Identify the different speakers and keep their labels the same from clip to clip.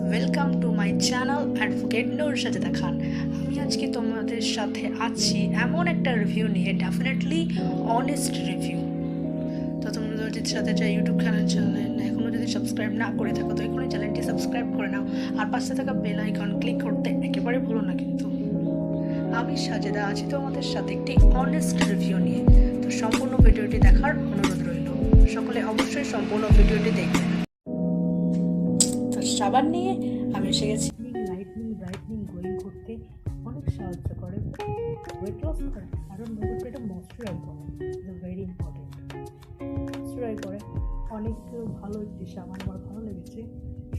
Speaker 1: Welcome to my channel advocate Noor Sajeda Khan. আমি আজকে তোমাদের সাথে আছি এমন একটা রিভিউ নিয়ে, ডেফিনেটলি অনেস্ট রিভিউ। তো তোমরা যদি সাথে ইউটিউব চ্যানেল এখনও যদি সাবস্ক্রাইব না করে থাকো তো এখনই চ্যানেলটি সাবস্ক্রাইব করে নাও, আর পাশে থাকা বেল আইকন ক্লিক করতে একেবারে ভুলো না কিন্তু। আমি সাজেদা আছি তোমাদের সাথে একটি অনেস্ট রিভিউ নিয়ে। তো সম্পূর্ণ ভিডিওটি দেখার অনুরোধ রইল, সকলে অবশ্যই সম্পূর্ণ ভিডিওটি দেখবেন। সাবান নিয়ে আমি এসে গেছি। লাইটনিং ব্রাইটনিং গ্লোয়িং করতে অনেক সাহায্য করে, ওয়েট লস করে, আরও নতুন এটা ময়শ্চারাইজ করে, ভেরি ইম্পর্টেন্ট। ময়শ্চারাইজ করে অনেক ভালো একটি সাবান, আমার ভালো লেগেছে।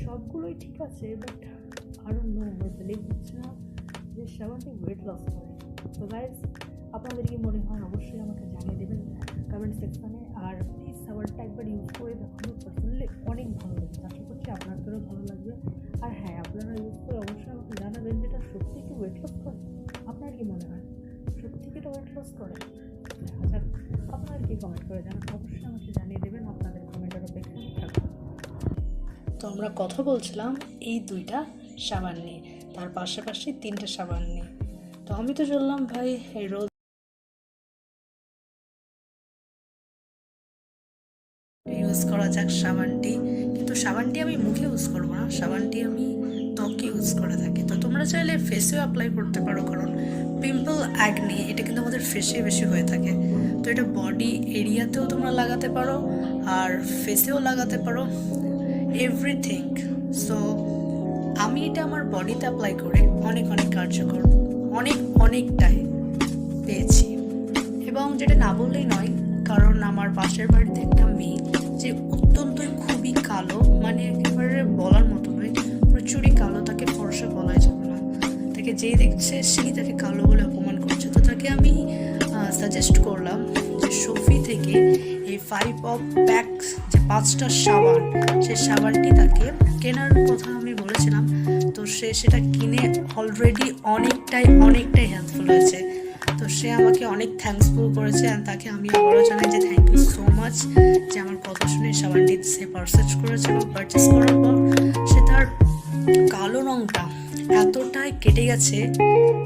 Speaker 1: সবগুলোই ঠিক আছে, বাট আরও বিলিভ হচ্ছে না যে সাবানটি ওয়েট লস করে। তো গাইজ, আপনাদের কি মনে হয় অবশ্যই আমাকে জানিয়ে দেবেন কমেন্ট সেকশানে। আর এই সাবানটা একবার ইউজ করে দেখুন, পার্সোনালি অনেক ভালো লেগেছে। আশা করছি আপনাদেরও ভালো লাগবে। আর হ্যাঁ, আপনারা ইউজ করে অবশ্যই আমাকে জানাবেন যেটা সত্যি কি ওয়েট লস করে। আপনার কি মনে হয় সত্যি কি এটা ওয়েট লস করে? আচ্ছা, আপনারা কি কমেন্ট করে জানান, অবশ্যই আমাকে জানিয়ে দেবেন। আপনাদের কমেন্টের অপেক্ষায় থাকবে। তো আমরা কথা বলছিলাম এই দুইটা সাবান নিয়ে, তার পাশাপাশি তিনটে সাবান নিয়ে। তো আমি তো চললাম ভাই এই রোজ ইউজ করা যাক সাবানটি, কিন্তু সাবানটি আমি মুখে ইউজ করবো না, সাবানটি আমি ত্বকে ইউজ করে থাকি। তো তোমরা চাইলে ফেসেও অ্যাপ্লাই করতে পারো, কারণ পিম্পল অ্যাকনি এটা কিন্তু আমাদের ফেসে বেশি হয়ে থাকে। তো এটা বডি এরিয়াতেও তোমরা লাগাতে পারো, আর ফেসেও লাগাতে পারো, এভরিথিং। সো আমি এটা আমার বডিতে অ্যাপ্লাই করে অনেক কার্যকর, অনেকটাই পেয়েছি। এবং যেটা না বললেই নয়, কারণ আমার পাশের বাড়িতে একটা মেয়ে যে অত্যন্তই খুবই কালো, মানে একেবারে বলার মতো নয়, প্রচুরই কালো, তাকে ফর্সা বলাই যাবে না। তাকে যেই দেখছে সেই তাকে কালো বলে অপমান করছে। তো তাকে আমি সাজেস্ট করলাম যে শফি থেকে এই 5 অফ প্যাক যে 5টা সাবান, সেই সাবানটি তাকে কেনার কথা আমি বলেছিলাম। তো সে সেটা কিনে অলরেডি অনেকটাই হেল্পফুল হয়েছে। তো সে আমাকে অনেক থ্যাঙ্কসফুল করেছে, অ্যান্ড তাকে আমি আবারও জানাই যে থ্যাংক ইউ সো মাচ যে আমার কথা শুনে সাবানটি সে পারচেজ করেছে। এবং পারচেস করার পর সে তার কালো রঙটা এতটাই কেটে গেছে,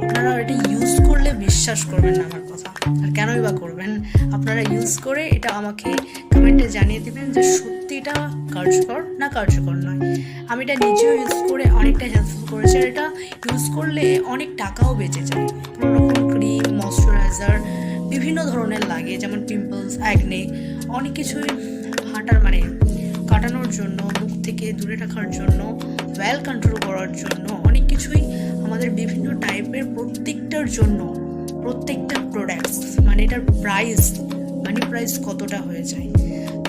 Speaker 1: আপনারা এটা ইউজ করলে বিশ্বাস করবেন না আমার কথা। আর কেনই বা করবেন, আপনারা ইউজ করে এটা আমাকে কমেন্টে জানিয়ে দেবেন যে সত্যি এটা কার্যকর না কার্যকর নয়। আমি এটা নিজেও ইউজ করে অনেকটা হেল্পফুল করেছি, আর এটা ইউজ করলে অনেক টাকাও বেঁচে যায়। কোনো রকম ক্রিম, ময়শ্চারাইজার বিভিন্ন ধরনের লাগে, যেমন পিম্পলস, অ্যাকনে, অনেক কিছুই কাটানোর জন্য, মুখ থেকে দূরে রাখার জন্য, ওয়েল কন্ট্রোল করার জন্য, অনেক কিছুই আমাদের বিভিন্ন টাইপের প্রত্যেকটার জন্য, প্রত্যেকটা প্রোডাক্টস মানে এটার প্রাইস কতটা হয়ে যায়।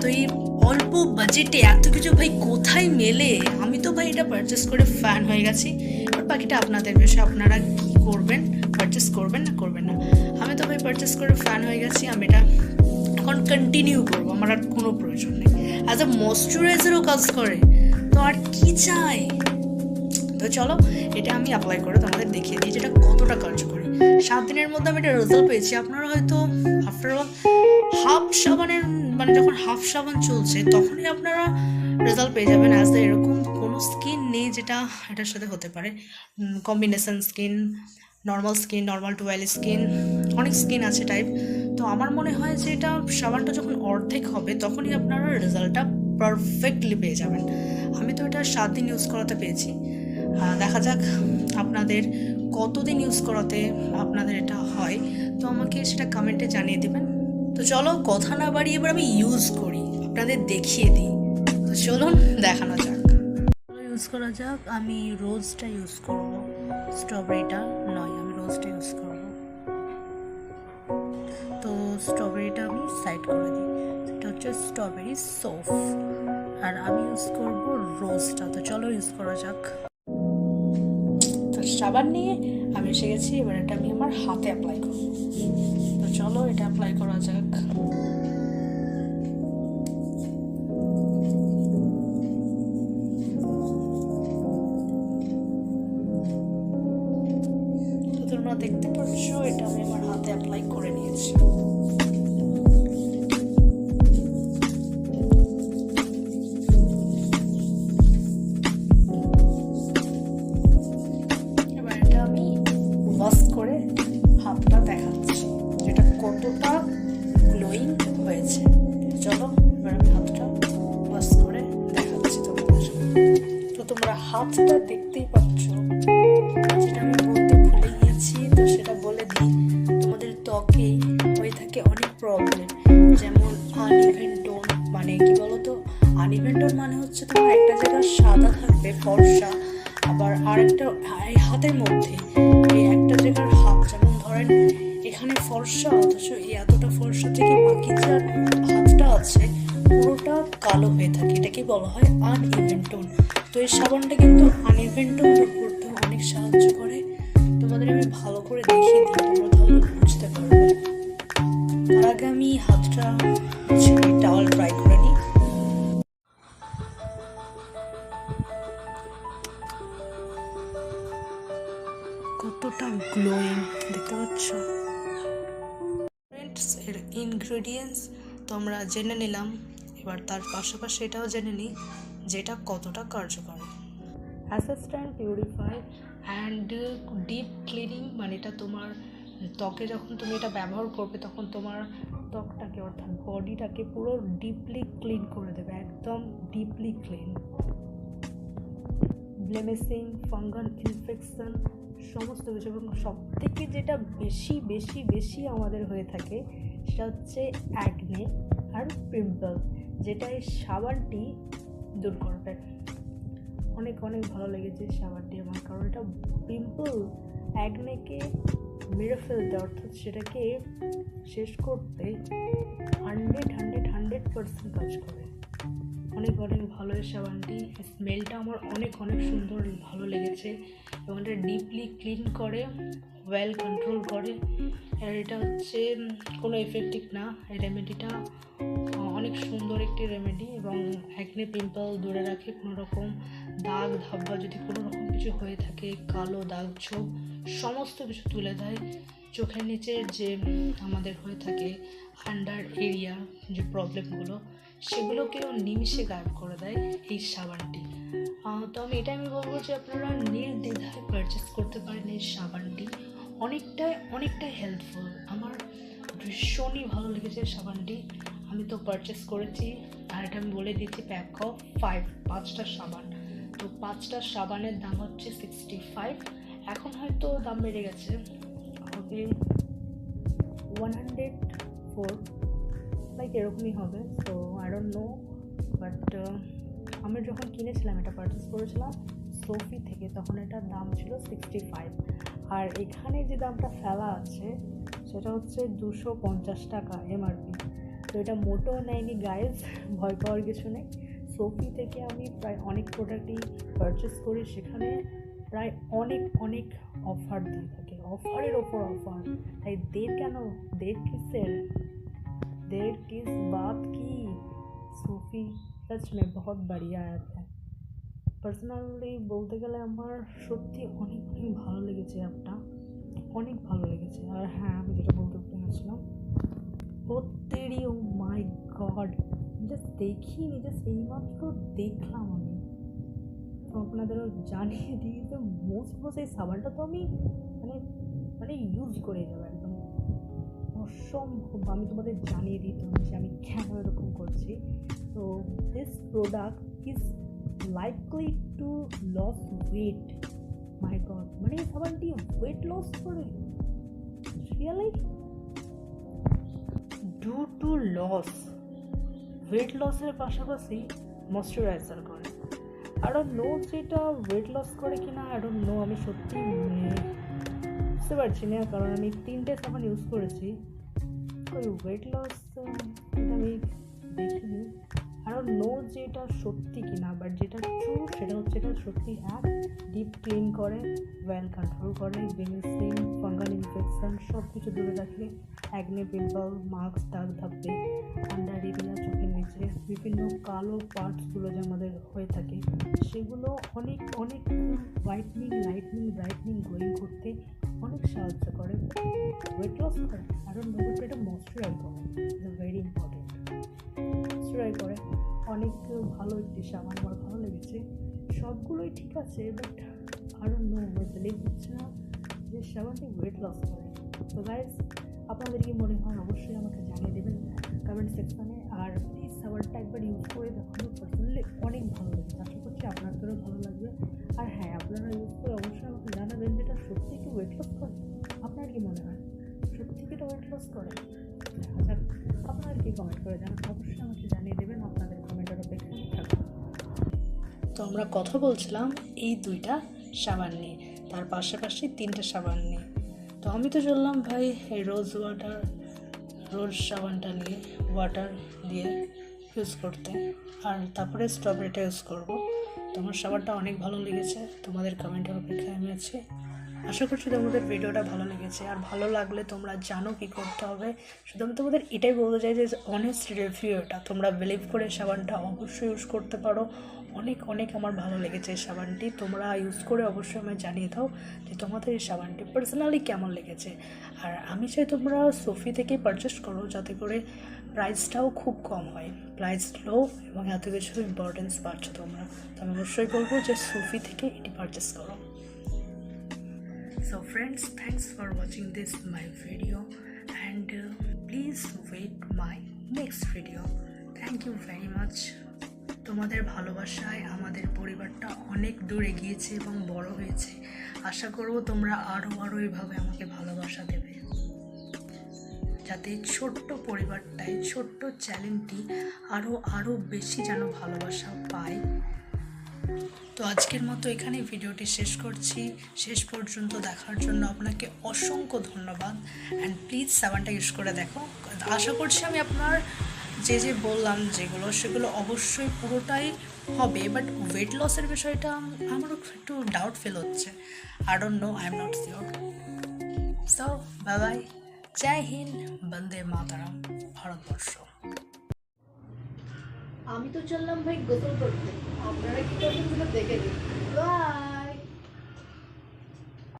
Speaker 1: তো এই অল্প বাজেটে এত কিছু ভাই কোথায় মেলে? আমি তো ভাই এটা পারচেস করে ফ্যান হয়ে গেছি। আর বাকিটা আপনাদের বিষয়, আপনারা কি করবেন, পারচেস করবেন না করবেন না। আমি তো ভাই পারচেস করে ফ্যান হয়ে গেছি। আমি এটা এখন কন্টিনিউ করবো, আমার আর কোনো প্রয়োজন নেই। অ্যাজ আ ময়শ্চারাইজারও কাজ করে, তো আর কি চাই? তো চলো এটা আমি অ্যাপ্লাই করে তোমাদের দেখিয়ে দিই যেটা কতটা কার্যকরী। 7 দিনের মধ্যে আমি এটা রেজাল্ট পেয়েছি। আপনারা হয়তো আফটার অল হাফ সাবানের যখন হাফ সাবান চলছে তখনই আপনারা রেজাল্ট পেয়ে যাবেন। অ্যাজ এরকম কোনো স্কিন নেই যেটা এটার সাথে হতে পারে। Combination skin, normal skin, normal to oily skin, অনেক স্কিন আছে টাইপ। তো আমার মনে হয় যে এটা সাবানটা যখন অর্ধেক হবে তখনই আপনারা রেজাল্টটা পারফেক্টলি পেয়ে যাবেন। আমি তো এটা 7 দিন ইউজ করাতে পেয়েছি। দেখা যাক আপনাদের কতদিন ইউজ করাতে আপনাদের এটা হয়, তো আমাকে সেটা কমেন্টে জানিয়ে দেবেন। তো চলো কথা না বাড়িয়ে এবার আমি ইউজ করি, আপনাদের দেখিয়ে দিই। তো চলুন দেখানো যাক, ইউজ করা যাক। আমি রোজটা ইউজ করব, স্ট্রবেরিটা নয়, আমি রোজটা ইউজ করব। তো স্ট্রবেরিটা আমি সাইড করে দিই, এটা হচ্ছে স্ট্রবেরি সোপ, আর আমি ইউজ করব রোজটা। তো চলো ইউজ করা যাক। তো সাবান নিয়ে আমি এসে গেছি, এবার এটা আমি আমার হাতে অ্যাপ্লাই করব। তো চলো এটা অ্যাপ্লাই করা যাক। তোমরা দেখতে পাচ্ছ এটা আমি আমার হাতে অ্যাপ্লাই করে নিয়েছি। হয়েছে। চলো এবার আমি হাতটা ওয়াশ করে দেখাচ্ছি তোমাদের। তো তোমরা হাতটা দেখতেই পাচ্ছ, যেটা আমি বলতে ভুলে গিয়েছি তো সেটা বলে দিই। তোমাদের ত্বকে হয়ে থাকে অনেক প্রবলেম, যেমন আনইভেন টোন। মানে কি বলতো, আনইভেন টোন মানে হচ্ছে তোমার একটা জায়গায় সাদা থাকবে ফর্সা, আবার আরেকটা এই হাতের মধ্যে এই একটা জায়গার হাত, যেমন ধরেন এখানে ফর্সা অথচ এই এতটা ফর্সা থেকে বাকি যে হাতটা আছে পুরোটা কালো হয়ে থাকে, এটাকে বলা হয় আনইভেন টোন। তো এই সাবানটা কিন্তু আনইভেন টোন দূর করতে অনেক সাহায্য করে। তোমাদের আমি ভালো করে দেখিয়ে দিই, তোমরা তাহলে বুঝতে পারবে। তার আগে আমি হাতটা টাওয়াল ট্রাই করে নিই। কতটা গ্লোয়িং দেখতে পাচ্ছ। এর ইনগ্রেডিয়েন্টস তো আমরা জেনে নিলাম, এবার তার পাশাপাশি এটাও জেনে নিই যেটা কতটা কার্যকরী। Assistant purify and deep cleaning, মানে এটা তোমার ত্বকে যখন তুমি এটা ব্যবহার করবে তখন তোমার ত্বকটাকে অর্থাৎ বডিটাকে পুরো ডিপলি ক্লিন করে দেবে, একদম ডিপলি ক্লিন। ব্লেমিশিং, ফাঙ্গাল ইনফেকশন সমস্ত কিছু, এবং সব থেকে যেটা বেশি বেশি বেশি আমাদের হয়ে থাকে সেটা হচ্ছে অ্যাকনে আর পিম্পল, যেটা এই সাবানটি দূর করবে। অনেক অনেক ভালো লেগেছে সাবানটি আমার, কারণ এটা পিম্পল অ্যাকনেকে মেরে ফেলতে অর্থাৎ সেটাকে শেষ করতে 100% কাজ করে। অনেক অনেক ভালো এই সাবানটি, স্মেলটা আমার অনেক অনেক সুন্দর ভালো লেগেছে, এবং এটা ডিপলি ক্লিন করে, ওয়েল কন্ট্রোল করে। আর এটা হচ্ছে কোনো এফেক্টিভ না, এই রেমেডিটা অনেক সুন্দর একটি রেমেডি, এবং অ্যাকনে পিম্পল দূরে রাখে। কোনো রকম দাগ ধাব্বা যদি কোনো রকম কিছু হয়ে থাকে, কালো দাগ ছোপ সমস্ত কিছু তুলে দেয়। চোখের নিচের যে আমাদের হয়ে থাকে আন্ডার এরিয়া যে প্রবলেমগুলো, সেগুলোকেও নিমিষে গায়েব করে দেয় এই সাবানটি। তো আমি বলবো যে আপনারা নির্দ্বিধায় পারচেস করতে পারেন এই সাবানটি। অনেকটাই হেল্পফুল, আমার ভীষণই ভালো লেগেছে সাবানটি। আমি তো পারচেস করেছি, আর এটা আমি বলে দিচ্ছি প্যাক অফ 5টা সাবান। তো 5টা সাবানের দাম হচ্ছে 65, এখন হয়তো দাম বেড়ে গেছে, হবে 104 লাইক এরকমই হবে। তো আই ডোন্ট নো, বাট আমি যখন কিনেছিলাম, এটা পারচেস করেছিলাম সোফি থেকে, তখন এটার দাম ছিল 65, আর এখানে যে দামটা ফেলা আছে সেটা হচ্ছে 250 টাকা এমআরপি। তো এটা মোটেও নেয়নি গাইজ, ভয় পাওয়ার কিছু নেই। সোফি থেকে আমি প্রায় অনেক প্রোডাক্টই পারচেস করি, সেখানে প্রায় অনেক অফার দিয়ে থাকে, অফারের ওপর অফার। তাই দের কিসের, দের किस बात की, सूफी सच में बहुत बढ़िया ऐप है। পার্সোনালি বলতে গেলে আমার সত্যি অনেক ভালো লেগেছে অ্যাপটা, অনেক ভালো লেগেছে। আর হ্যাঁ, আমি যেটা বলতে পেরেছিলাম, ও তেরি, ও মাই গড, জাস্ট দেখিনি, জাস্ট এইমাত্র দেখলাম আমি। তো আপনাদেরও জানিয়ে দিই যে মোস্ট এই সাবানটা তো আমি মানে ইউজ করে যাবো একদম অসম্ভব। আমি তোমাদের জানিয়ে দিতাম যে আমি কেন এরকম করছি। তো this product is likely to loss weight. My god, মানে এই সাবানটি ওয়েট লস করে, really do to loss weight লসের পাশাপাশি ময়শ্চারাইজার করে। আই ডোন্ট নো যেটা ওয়েট লস করে কিনা, আই ডোন্ট নো, আমি সত্যি বুঝতে পারছি না, কারণ আমি 3টে সাবান ইউজ করেছি, ওই ওয়েট লস এটা আমি দেখিনি। আই ডোন্ট নো যে এটা সত্যি কিনা, বাট যেটা ট্রু সেটা হচ্ছে এটা সত্যি অ্যাপ ডিপ ক্লিন করে, ওয়েল কন্ট্রোল করে, ব্লেমিশিং, ফাঙ্গাল ইনফেকশন সব কিছু দূরে রাখে, অ্যাকনে, পিম্পল, মার্কস, দাগ ধাব্বে, আন্ডার এরিয়া, চোখের নিচে বিভিন্ন কালো পার্টসগুলো যে আমাদের হয়ে থাকে সেগুলো অনেক হোয়াইটনিং, ব্রাইটনিং, গ্লোয়িং করতে অনেক সাহায্য করে। ওয়েট লস করে, আরও নতুন এটা ময়শ্চারাইজ করে, ইটস ভেরি ইম্পর্টেন্ট। ময়শ্চারাইজ করে অনেক ভালো একটি সাবান, আমার ভালো লেগেছে। সবগুলোই ঠিক আছে, বাট আরও নো বিলিভ হচ্ছে না যে সাবানটি ওয়েট লস করে। তো গাইজ, आप আপনাদের কি মনে হয় অবশ্যই আমাকে জানিয়ে দেবেন কমেন্ট সেকশনে। আর প্লিজ সাবানটা একবার ইউজ করে দেখুন, পার্সোনালি অনেক ভালো লেগেছে, আশা করছি আপনাদেরও ভালো লাগবে। আর হ্যাঁ, আপনারা ইউজ করে অবশ্যই আমাকে জানাবেন যেটা সত্যি কি ওয়েট লস করে। আপনার কি মনে হয় সত্যি কি এটা ওয়েট লস করে? দেখা যাক আপনারা কি কমেন্ট করে জানান, অবশ্যই আমাকে জানিয়ে দেবেন, আপনাদের কমেন্টের অপেক্ষায় থাকবে। তো আমরা কথা বলছিলাম এই 2টা সাবান নিয়ে, তার পাশাপাশি 3টে সাবান নিয়ে। তো আমি তো চললাম ভাই এই রোজ সাবানটা নিয়ে ওয়াটার দিয়ে ইউজ করতে, আর তারপরে স্ট্রবেরিটা ইউজ করবো। তোমার সাবানটা অনেক ভালো লেগেছে, তোমাদের কমেন্টের অপেক্ষায় আমি আছি। আশা করছি তোমাদের ভিডিওটা ভালো লেগেছে, আর ভালো লাগলে তোমরা জানো কী করতে হবে। শুধু আমি তোমাদের এটাই বলতে চাই যে অনেস্ট রিভিউ এটা, তোমরা বিলিভ করে সাবানটা অবশ্যই ইউজ করতে পারো। অনেক আমার ভালো লেগেছে এই সাবানটি, তোমরা ইউজ করে অবশ্যই আমায় জানিয়ে দাও যে তোমাদের এই সাবানটি পার্সোনালি কেমন লেগেছে। আর আমি চাই তোমরা সোফি থেকেই পারচেস করো, যাতে করে প্রাইসটাও খুব কম হয়, প্রাইস লো এবং এত কিছু ইম্পর্টেন্স পাচ্ছ তোমরা। তো আমি অবশ্যই বলবো যে সোফি থেকে এটি পারচেস করো। So friends, thanks for watching this my video, and please wait my next video. Thank you very much. তোমাদের ভালোবাসায় আমাদের পরিবারটা অনেক দূর এগিয়েছে এবং বড় হয়েছে। আশা করব তোমরা আরও এভাবে আমাকে ভালোবাসা দেবে, যাতে ছোট্ট পরিবারটাই, ছোট্ট চ্যানেলটি আরও বেশি যেন ভালোবাসা পায়। তো আজকের মতো এখানে ভিডিওটি শেষ করছি। শেষ পর্যন্ত দেখার জন্য আপনাকে অসংখ্য ধন্যবাদ, অ্যান্ড প্লিজ সাবানটা ইউজ করে দেখো। আশা করছি আমি আপনার যে বললাম যেগুলো, সেগুলো অবশ্যই পুরোটাই হবে, বাট ওয়েট লসের বিষয়টা আমারও একটু ডাউট ফিল হচ্ছে। I don't know, I am not sure. So bye bye, জয় হিন্দ, বন্দে মাতারাম, ভারতবর্ষ। আমি তো চললাম ভাই গোসল করতে, আপনারা কি করছেন দেখে নিন। বাই।